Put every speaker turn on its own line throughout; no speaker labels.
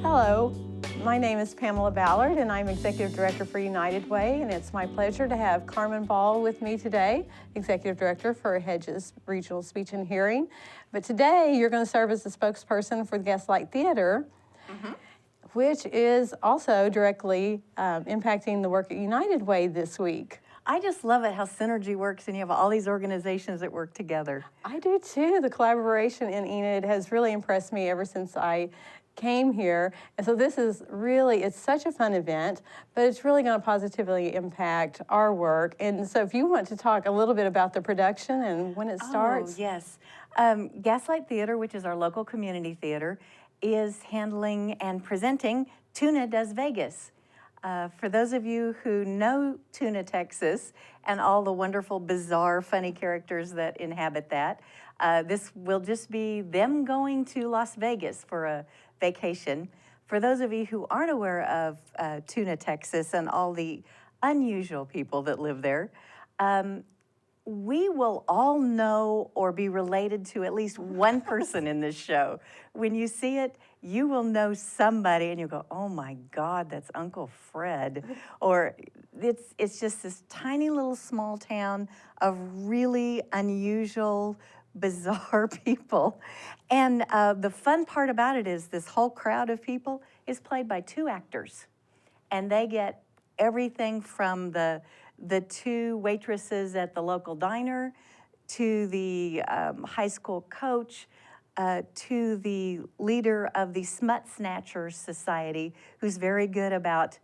Hello, my name is Pamela Ballard and I'm Executive Director for United Way, and it's my pleasure to have Carmen Ball with me today, Executive Director for Hedges Regional Speech and Hearing. But today you're going to serve as the spokesperson for the Gaslight Theater, which is also directly impacting the work at United Way this week.
I just love it how synergy works and you have all these organizations that work together.
I do too. The collaboration in Enid has really impressed me ever since I came here. And so this is really, it's such a fun event, but it's really going to positively impact our work. And so if you want to talk a little bit about the production and when it starts.
Oh, yes. Gaslight Theater, which is our local community theater, is handling and presenting Tuna Does Vegas. For those of you who know Tuna, Texas, and all the wonderful, bizarre, funny characters that inhabit that, this will just be them going to Las Vegas for a vacation. For those of you who aren't aware of Tuna, Texas, and all the unusual people that live there, we will all know or be related to at least one person in this show. When you see it, you will know somebody and you go, oh my God, that's Uncle Fred. Or it's just this tiny little small town of really unusual, bizarre people. And the fun part about it is this whole crowd of people is played by two actors. And they get everything from the two waitresses at the local diner to the high school coach, to the leader of the Smut Snatchers Society, who's very good about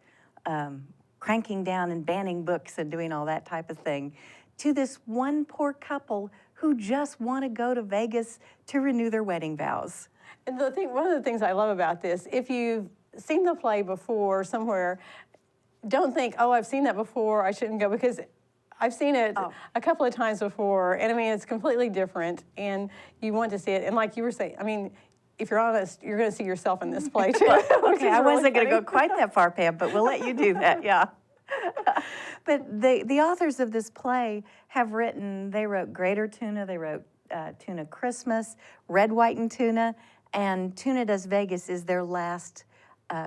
cranking down and banning books and doing all that type of thing, to this one poor couple who just want to go to Vegas to renew their wedding vows.
And one of the things I love about this, if you've seen the play before somewhere, don't think, oh, I've seen that before, I shouldn't go, because I've seen it a couple of times before, and I mean, it's completely different, and you want to see it. And like you were saying, I mean, if you're honest, you're going to see yourself in this play too.
Okay, I wasn't going to go quite that far, Pam, but we'll let you do that, yeah. But the authors of this play have they wrote Greater Tuna, they wrote Tuna Christmas, Red, White, and Tuna, and Tuna Does Vegas is their last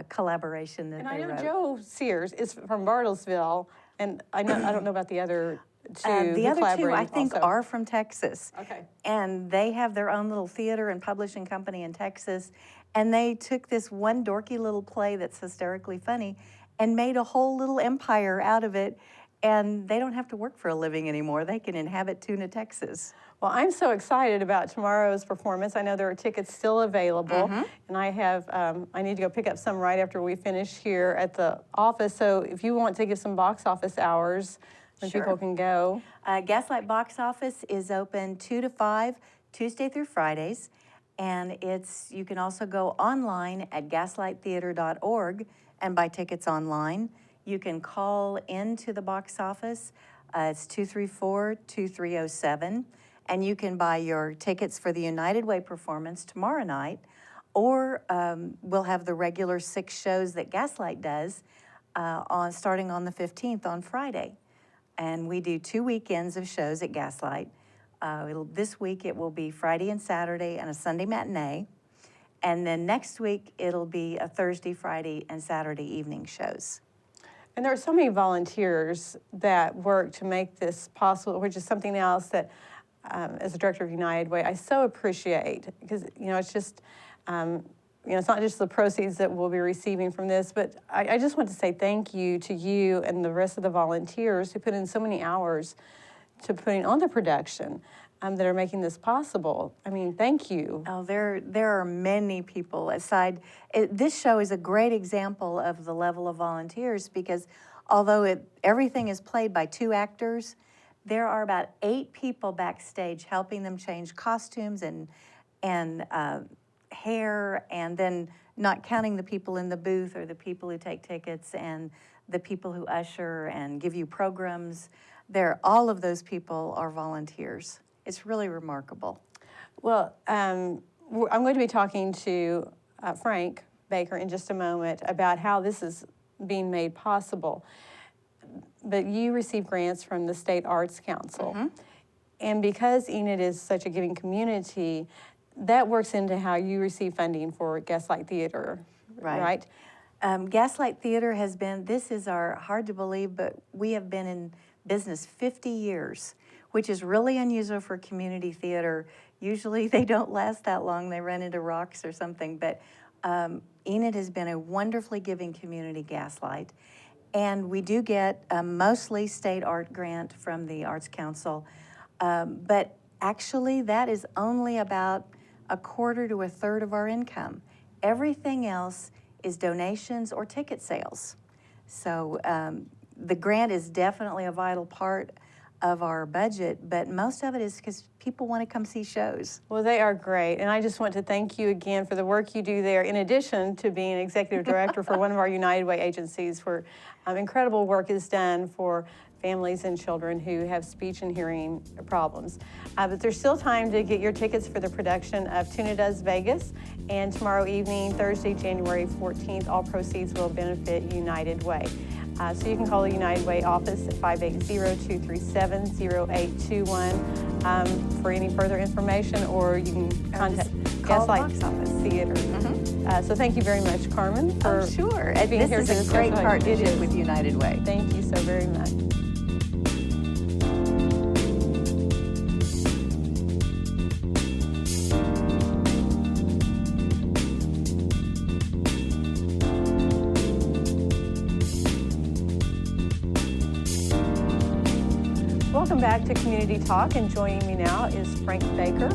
collaboration that they wrote.
And I know Joe Sears is from Bartlesville, and I don't know about the other two.
The other two, I think, are from Texas.
Okay.
And they have their own little theater and publishing company in Texas, and they took this one dorky little play that's hysterically funny and made a whole little empire out of it, and they don't have to work for a living anymore. They can inhabit Tuna, Texas.
Well, I'm so excited about tomorrow's performance. I know there are tickets still available, and I need to go pick up some right after we finish here at the office. So if you want to give some box office hours when people can go.
Gaslight Box Office is open 2 to 5, Tuesday through Fridays, and you can also go online at gaslighttheater.org and buy tickets online. You can call into the box office. It's 234-2307. And you can buy your tickets for the United Way performance tomorrow night, or we'll have the regular 6 shows that Gaslight does starting on the 15th on Friday. And we do 2 weekends of shows at Gaslight. This week it will be Friday and Saturday and a Sunday matinee. And then next week it'll be a Thursday, Friday, and Saturday evening shows.
And there are so many volunteers that work to make this possible, which is something else that as a director of United Way, I so appreciate, because, it's just, it's not just the proceeds that we'll be receiving from this, but I just want to say thank you to you and the rest of the volunteers who put in so many hours to putting on the production that are making this possible. I mean, thank you.
Oh, there are many people aside. This show is a great example of the level of volunteers, because although everything is played by 2 actors, there are about 8 people backstage helping them change costumes and hair, and then not counting the people in the booth or the people who take tickets and the people who usher and give you programs. All of those people are volunteers. It's really remarkable.
Well, I'm going to be talking to Frank Baker in just a moment about how this is being made possible. But you receive grants from the State Arts Council. And because Enid is such a giving community, that works into how you receive funding for Gaslight Theater. right?
Gaslight Theater has been, this is our, hard to believe, but we have been in business 50 years, which is really unusual for community theater. Usually they don't last that long. They run into rocks or something. But Enid has been a wonderfully giving community, Gaslight. And we do get a mostly state art grant from the Arts Council. But actually that is only about a quarter to a third of our income. Everything else is donations or ticket sales. So the grant is definitely a vital part of our budget, but most of it is because people want to come see shows.
Well, they are great, and I just want to thank you again for the work you do there, in addition to being executive director for one of our United Way agencies, where incredible work is done for families and children who have speech and hearing problems. But there's still time to get your tickets for the production of Tuna Does Vegas, and tomorrow evening, Thursday, January 14th, all proceeds will benefit United Way. So you can call the United Way office at 580-237-0821 for any further information, or you can contact Gaslight Theater. So thank you very much, Carmen, for
sure.
being here.
This is a great partnership with United Way.
Thank you so very much. Welcome back to Community Talk, and joining me now is Frank Baker.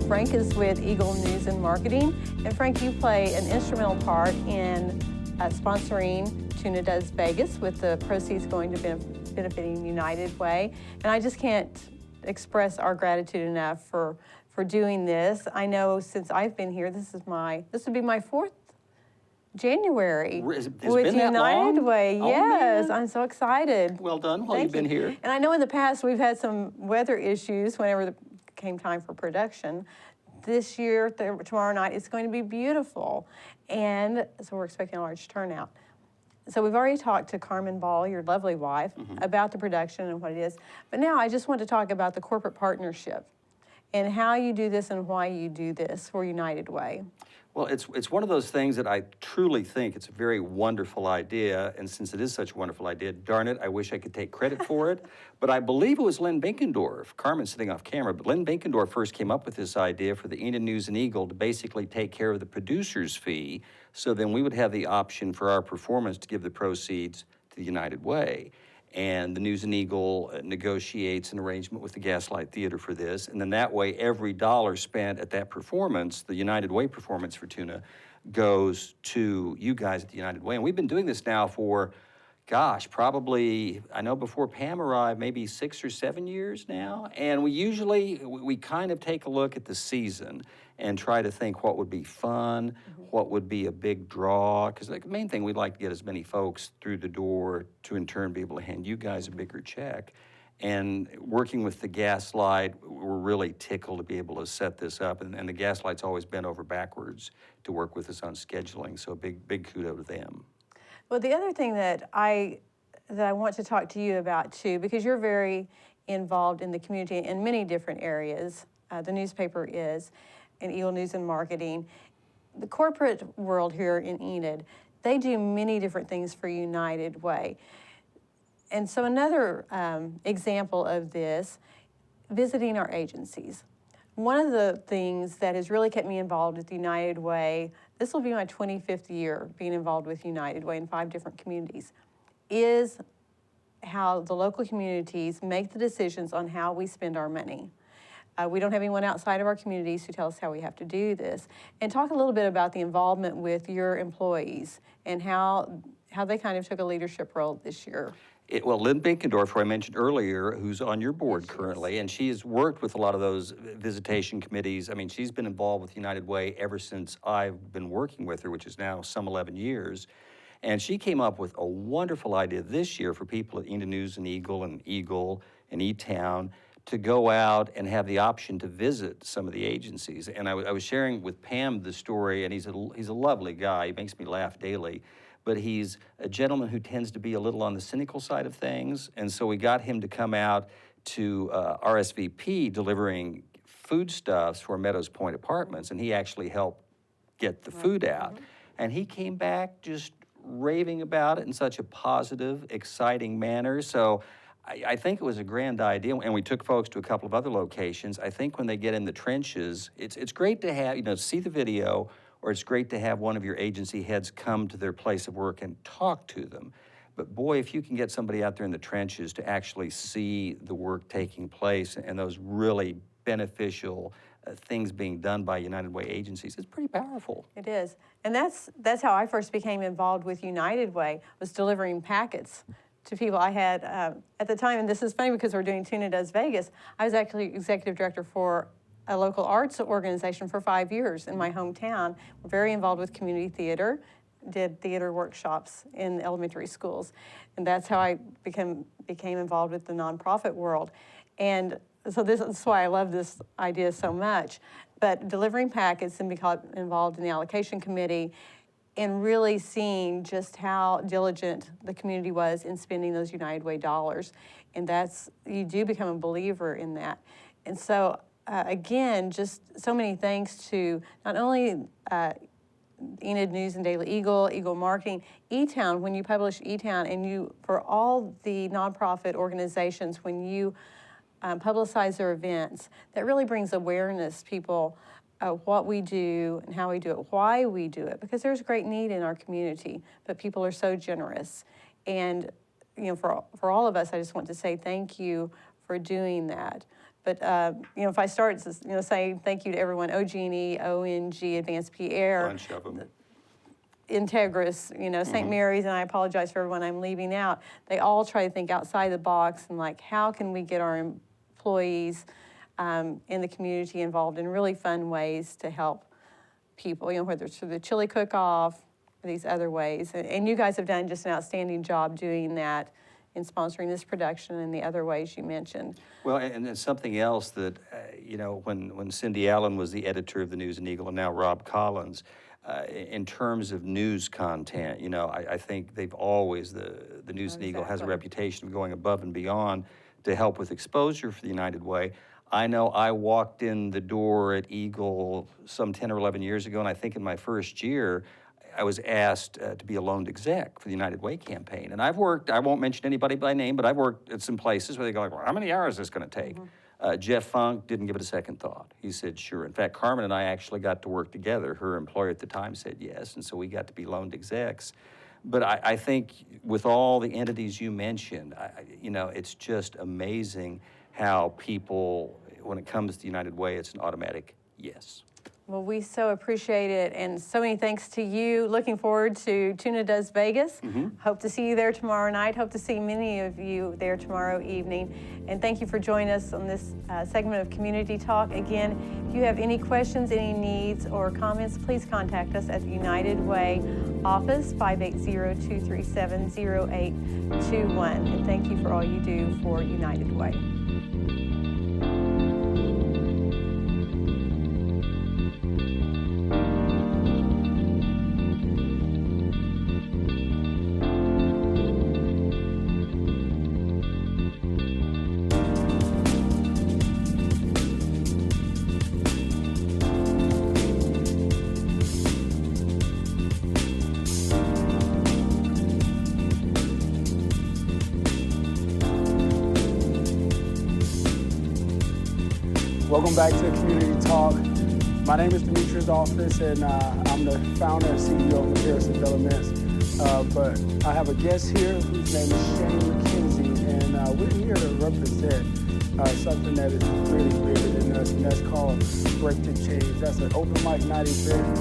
Frank is with Eagle News and Marketing, and Frank, you play an instrumental part in sponsoring Tuna Does Vegas, with the proceeds going to benefiting United Way. And I just can't express our gratitude enough for doing this. I know since I've been here, this would be my 4th January
It's
with
been that
United
long?
Way.
Oh,
Yes,
man.
I'm so excited.
Well done while
Thank
you've been
you.
here.
And I know in the past we've had some weather issues whenever it came time for production. This year, tomorrow night, it's going to be beautiful. And so we're expecting a large turnout. So we've already talked to Carmen Ball, your lovely wife, about the production and what it is. But now I just want to talk about the corporate partnership and how you do this and why you do this for United Way.
Well, it's one of those things that I truly think it's a very wonderful idea, and since it is such a wonderful idea, darn it, I wish I could take credit for it. But I believe it was Lynn Binkendorf, Carmen's sitting off camera, but Lynn Binkendorf first came up with this idea for the Enid News and Eagle to basically take care of the producer's fee, so then we would have the option for our performance to give the proceeds to the United Way. And the News and Eagle negotiates an arrangement with the Gaslight Theater for this. And then that way, every dollar spent at that performance, the United Way performance for Tuna, goes to you guys at the United Way. And we've been doing this now for, gosh, probably, I know before Pam arrived, maybe 6 or 7 years now. And we kind of take a look at the season and try to think what would be fun, what would be a big draw. Because the main thing, we'd like to get as many folks through the door to in turn be able to hand you guys a bigger check. And working with the Gaslight, we're really tickled to be able to set this up. And the Gaslight's always bent over backwards to work with us on scheduling. So big kudo to them.
Well, the other thing that I want to talk to you about too, because you're very involved in the community in many different areas, the newspaper is, and Eagle News and Marketing. The corporate world here in Enid, they do many different things for United Way. And so another example of this, visiting our agencies. One of the things that has really kept me involved with United Way, this will be my 25th year being involved with United Way in 5 different communities, is how the local communities make the decisions on how we spend our money. We don't have anyone outside of our communities who tell us how we have to do this. And talk a little bit about the involvement with your employees and how they kind of took a leadership role this year.
Well, Lynn Binkendorf, who I mentioned earlier, who's on your board currently, and she has worked with a lot of those visitation committees. I mean, she's been involved with United Way ever since I've been working with her, which is now some 11 years. And she came up with a wonderful idea this year for people at Enid News and Eagle and E-Town to go out and have the option to visit some of the agencies. And I was sharing with Pam the story, and he's a lovely guy. He makes me laugh daily. But he's a gentleman who tends to be a little on the cynical side of things. And so we got him to come out to RSVP delivering foodstuffs for Meadows Point Apartments, and he actually helped get the food out. And he came back just raving about it in such a positive, exciting manner. So I think it was a grand idea, and we took folks to a couple of other locations. I think when they get in the trenches, it's great to have, see the video, or it's great to have one of your agency heads come to their place of work and talk to them. But boy, if you can get somebody out there in the trenches to actually see the work taking place and those really beneficial things being done by United Way agencies, it's pretty powerful.
It is. And that's how I first became involved with United Way, was delivering packets to people. I had, at the time, and this is funny because we're doing Tuna Does Vegas, I was actually executive director for a local arts organization for 5 years in my hometown. We're very involved with community theater, did theater workshops in elementary schools. And that's how I became involved with the nonprofit world. And so this is why I love this idea so much. But delivering packets and become involved in the allocation committee and really seeing just how diligent the community was in spending those United Way dollars. And you do become a believer in that. And so, again, just so many thanks to not only Enid News and Daily Eagle, Eagle Marketing, E-Town, when you publish E-Town, and for all the nonprofit organizations, when you publicize their events, that really brings awareness to people what we do and how we do it, why we do it, because there's great need in our community, but people are so generous. And, for all of us, I just want to say thank you for doing that. But, if I start, saying thank you to everyone, OG&E, ONG, Advanced PR,
Bunch of them.
Integris, St. Mary's, and I apologize for everyone I'm leaving out. They all try to think outside the box and how can we get our employees in the community involved in really fun ways to help people, whether it's through the chili cook-off or these other ways. And you guys have done just an outstanding job doing that in sponsoring this production and the other ways you mentioned.
Well, and then something else that, when Cindy Allen was the editor of the News and Eagle and now Rob Collins, in terms of news content, I think they've always, the News and Eagle has a reputation of going above and beyond to help with exposure for the United Way. I know I walked in the door at Eagle some 10 or 11 years ago, and I think in my first year, I was asked to be a loaned exec for the United Way campaign. And I've worked, I won't mention anybody by name, but I've worked at some places where they go, well, how many hours is this going to take? Jeff Funk didn't give it a second thought. He said, sure. In fact, Carmen and I actually got to work together. Her employer at the time said yes, and so we got to be loaned execs. But I think with all the entities you mentioned, it's just amazing how people, when it comes to United Way, it's an automatic yes.
Well, we so appreciate it, and so many thanks to you. Looking forward to Tuna Does Vegas. Hope to see you there tomorrow night. Hope to see many of you there tomorrow evening. And thank you for joining us on this segment of Community Talk. Again, if you have any questions, any needs, or comments, please contact us at the United Way office, 580-237-0821. And thank you for all you do for United Way.
Welcome back to Community Talk. My name is Demetrius Office, and I'm the founder and CEO of Harris Developments. But I have a guest here whose name is Shane McKenzie, and we're here to represent something that is really bigger than us, and that's called Break the Change. That's an open mic night event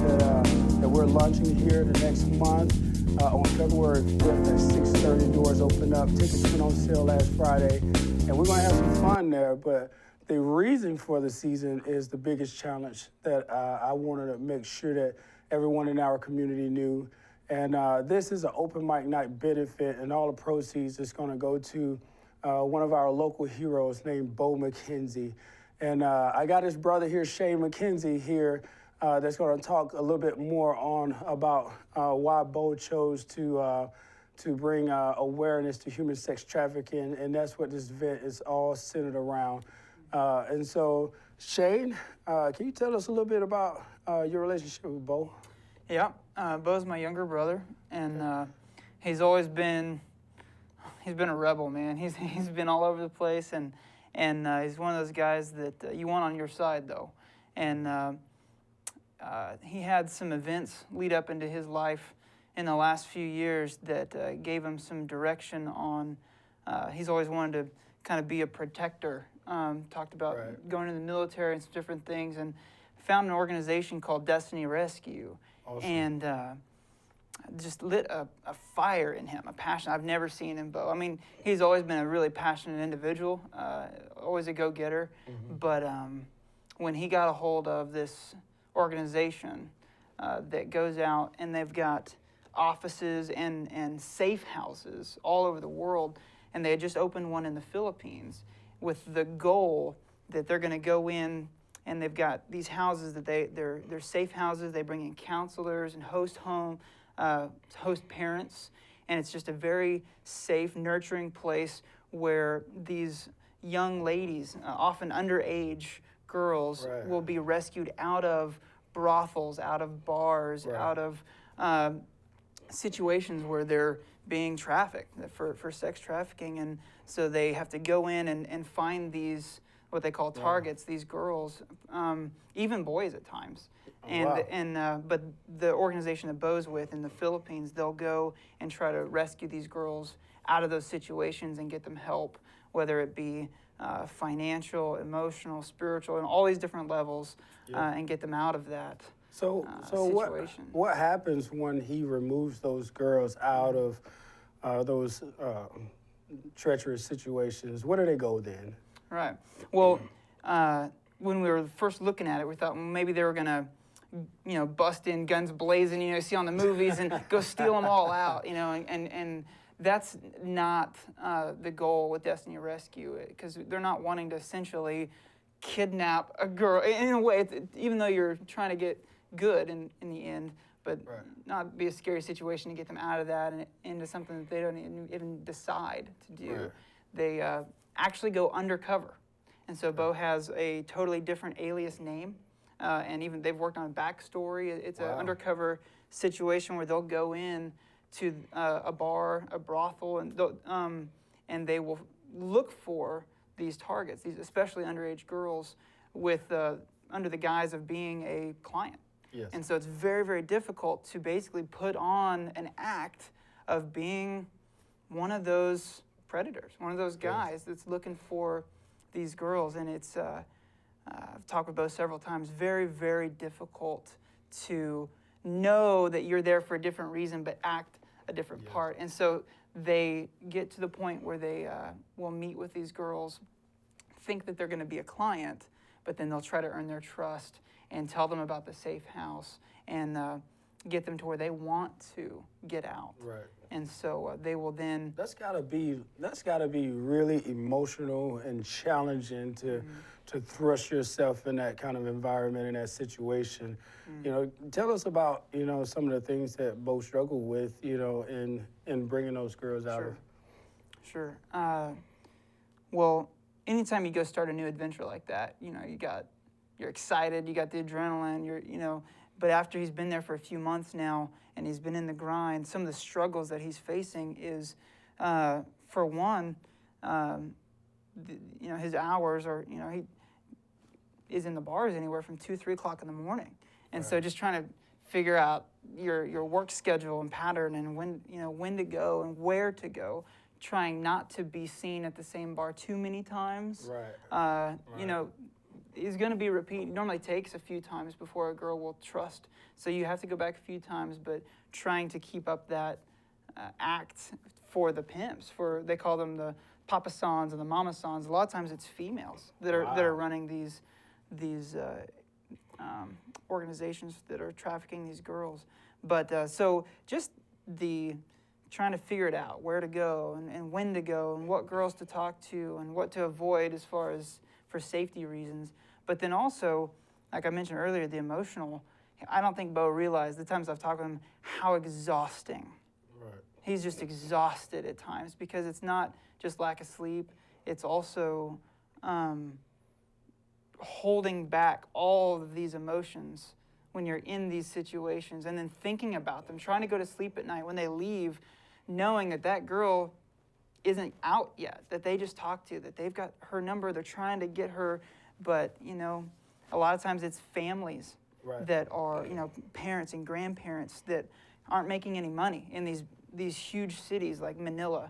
that we're launching here the next month on February 5th at 6:30. Doors open up. Tickets went on sale last Friday, and we're going to have some fun there. But the reason for the season is the biggest challenge that I wanted to make sure that everyone in our community knew. And this is an open mic night benefit, and all the proceeds is going to go to one of our local heroes named Bo McKenzie. And I got his brother here, Shane McKenzie, here that's going to talk a little bit more on about why Bo chose to bring awareness to human sex trafficking, and that's what this event is all centered around. And so, Shane, can you tell us a little bit about your relationship with Bo?
Yeah, Bo's my younger brother, and he's always been he's been a rebel, man. He's been all over the place, and he's one of those guys that you want on your side, though. And he had some events lead up into his life in the last few years that gave him some direction on. He's always wanted to kind of be a protector. Talked about going to the military and some different things, and found an organization called Destiny Rescue. Awesome. And just lit a fire in him, a passion I've never seen in Bo. I mean, he's always been a really passionate individual, always a go-getter. Mm-hmm. But when he got a hold of this organization that goes out, and they've got offices and safe houses all over the world, and they had just opened one in the Philippines with the goal that they're going to go in, and they've got these houses that they're safe houses. They bring in counselors and host parents, and it's just a very safe, nurturing place where these young ladies, often underage girls, will be rescued out of brothels, out of bars, out of situations where they're being trafficked for sex trafficking. And so they have to go in and find these, what they call targets, these girls, even boys at times. But the organization that Bo's with in the Philippines, they'll go and try to rescue these girls out of those situations and get them help, whether it be financial, emotional, spiritual, and all these different levels, and get them out of that situation.
What happens when he removes those girls out of those treacherous situations? Where do they go then?
Right. Well, when we were first looking at it, we thought maybe they were going to, bust in guns blazing, see on the movies, and go steal them all out, and that's not the goal with Destiny Rescue, because they're not wanting to essentially kidnap a girl. In a way, even though you're trying to get good in the end, but not be a scary situation to get them out of that and into something that they don't even decide to do. Right. They actually go undercover. And so Bo has a totally different alias name, and even they've worked on a backstory. It's an undercover situation where they'll go in to a bar, a brothel, and they will look for these targets, these especially underage girls, with under the guise of being a client. Yes. And so it's very, very difficult to basically put on an act of being one of those predators, one of those guys that's looking for these girls. And it's, I've talked with Bo several times, very, very difficult to know that you're there for a different reason but act a different part. And so they get to the point where they will meet with these girls, think that they're going to be a client, but then they'll try to earn their trust and tell them about the safe house and get them to where they want to get out. Right. And so they will then. That's gotta be really emotional and challenging to thrust yourself in that kind of environment, in that situation.
Tell us about some of the things that Bo struggled with, in bringing those girls out of.
Sure. Well, anytime you go start a new adventure like that, you're excited, you got the adrenaline, but after he's been there for a few months now and he's been in the grind, some of the struggles that he's facing is, for one, his hours are, he is in the bars anywhere from 2, 3 o'clock in the morning. And so just trying to figure out your work schedule and pattern and when to go and where to go, trying not to be seen at the same bar too many times. Right. Is going to be repeat. It normally takes a few times before a girl will trust. So you have to go back a few times, but trying to keep up that act for the pimps. They call them the papa sons and the mama sons. A lot of times it's females that are running these organizations that are trafficking these girls. But so just trying to figure it out, where to go and when to go and what girls to talk to and what to avoid as far as for safety reasons. But then also, like I mentioned earlier, the emotional, I don't think Bo realized, the times I've talked with him, how exhausting. Right. He's just exhausted at times because it's not just lack of sleep, it's also holding back all of these emotions when you're in these situations, and then thinking about them, trying to go to sleep at night when they leave, knowing that that girl isn't out yet, that they just talked to, that they've got her number, they're trying to get her, but, you know, a lot of times it's families that are, you know, parents and grandparents that aren't making any money in these huge cities like Manila.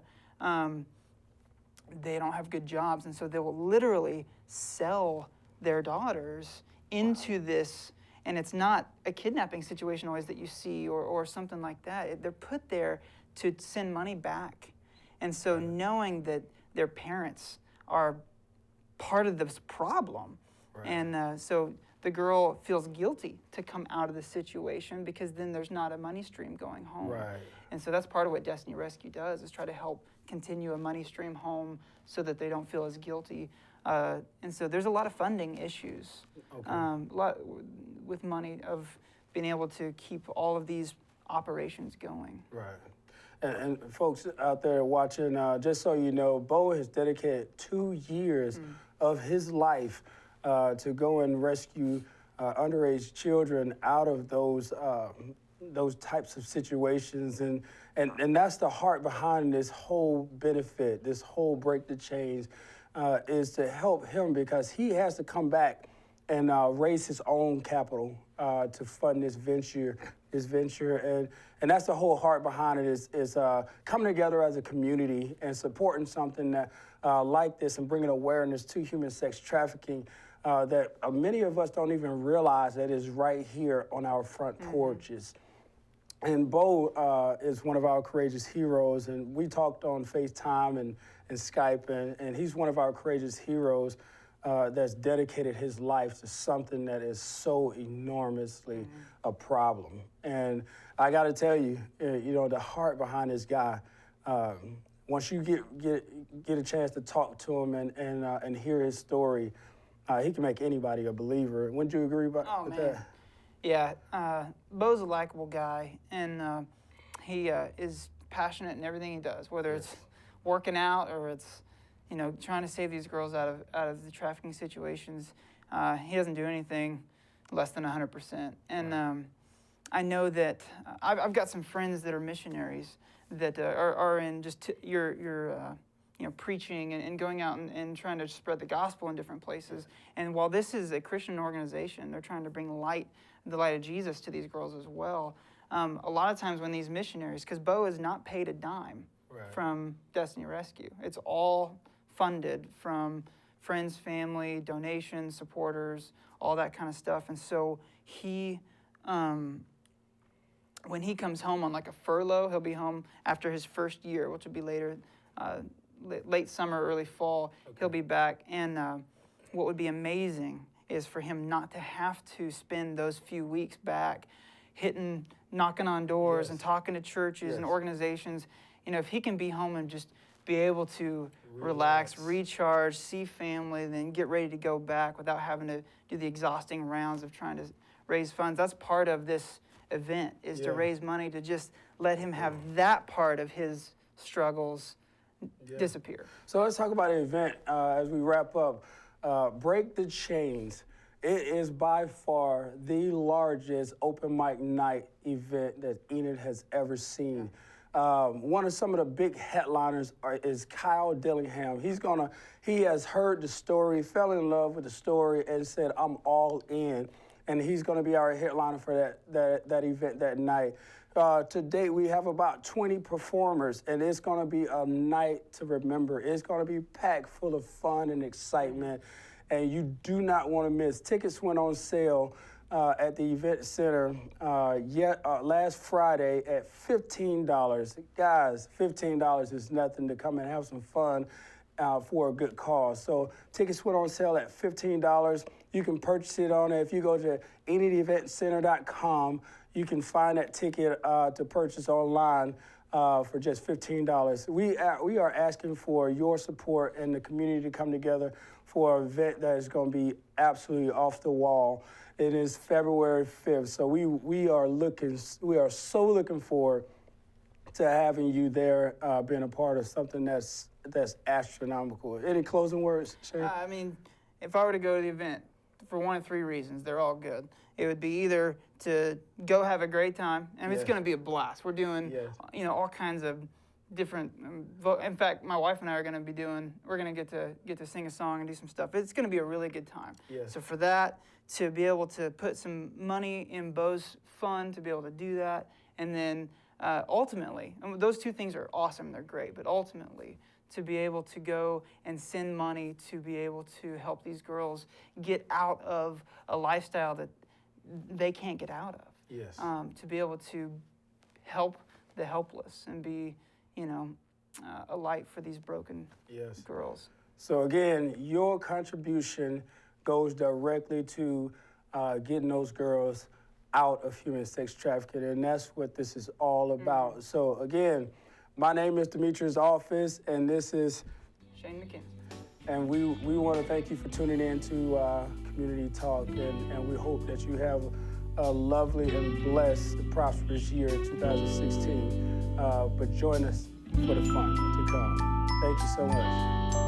They don't have good jobs, and so they will literally sell their daughters into this, and it's not a kidnapping situation always that you see or something like that. They're put there to send money back. And so knowing that their parents are part of this problem, and so the girl feels guilty to come out of the situation because then there's not a money stream going home. And so that's part of what Destiny Rescue does, is try to help continue a money stream home so that they don't feel as guilty. And so there's a lot of funding issues, a lot with money of being able to keep all of these operations going.
And folks out there watching, just so you know, Bo has dedicated 2 years of his life to go and rescue underage children out of those types of situations, and that's the heart behind this whole benefit, this whole Break the Chains, is to help him, because he has to come back and raise his own capital to fund this venture, and that's the whole heart behind it, is coming together as a community and supporting something that like this, and bringing awareness to human sex trafficking that many of us don't even realize that is right here on our front porches. And Bo is one of our courageous heroes, and we talked on FaceTime and Skype, and he's one of our courageous heroes that's dedicated his life to something that is so enormously a problem. And I got to tell you, you know, the heart behind this guy, once you get a chance to talk to him and hear his story, he can make anybody a believer. Wouldn't you agree with that?
Yeah, Bo's a likable guy, and he is passionate in everything he does, whether it's working out or it's, you know, trying to save these girls out of the trafficking situations. He doesn't do anything less than 100%. And I know that I've got some friends that are missionaries that are in just you know, preaching and going out and trying to spread the gospel in different places. And while this is a Christian organization, they're trying to bring the light of Jesus to these girls as well. A lot of times when these missionaries, because Bo is not paid a dime from Destiny Rescue. It's all funded from friends, family, donations, supporters, all that kind of stuff. And so he, when he comes home on like a furlough, he'll be home after his first year, which will be later, late summer, early fall. He'll be back. And what would be amazing is for him not to have to spend those few weeks back knocking on doors and talking to churches and organizations. You know, if he can be home and just be able to relax, recharge, see family, then get ready to go back without having to do the exhausting rounds of trying to raise funds. That's part of this event, is to raise money, to just let him have that part of his struggles disappear.
So let's talk about the event as we wrap up. Break the Chains. It is by far the largest open mic night event that Enid has ever seen. One of some of the big headliners is Kyle Dillingham. He has heard the story, fell in love with the story, and said, "I'm all in." And he's gonna be our headliner for that event that night. To date, we have about 20 performers, and it's gonna be a night to remember. It's gonna be packed full of fun and excitement, and you do not wanna miss. Tickets went on sale at the event center last Friday at $15. Guys, $15 is nothing to come and have some fun for a good cause. So tickets went on sale at $15. You can purchase it on it. If you go to enideventcenter.com, you can find that ticket to purchase online for just $15. We are asking for your support and the community to come together for an event that is going to be absolutely off the wall. It is February 5th, so we are so looking forward to having you there, being a part of something that's astronomical. Any closing words, Shane?
I mean, if I were to go to the event, for one of three reasons. They're all good. It would be either to go have a great time. I mean, it's
Yes.
going to be a blast. We're doing,
Yes.
all kinds of different. In fact, my wife and I are going to be doing. We're going to get to sing a song and do some stuff. It's going to be a really good time.
Yes.
So for that, to be able to put some money in Bo's fund to be able to do that, and then ultimately, and those two things are awesome. They're great, but ultimately, to be able to go and send money to be able to help these girls get out of a lifestyle that they can't get out of.
Yes.
To be able to help the helpless and be, a light for these broken
Yes.
girls.
So again, your contribution goes directly to getting those girls out of human sex trafficking, and that's what this is all about. So again, my name is Demetrius Office, and this is
Shane McKenzie.
And we want to thank you for tuning in to Community Talk, and we hope that you have a lovely and blessed, prosperous year in 2016. But join us for the fun to come. Thank you so much.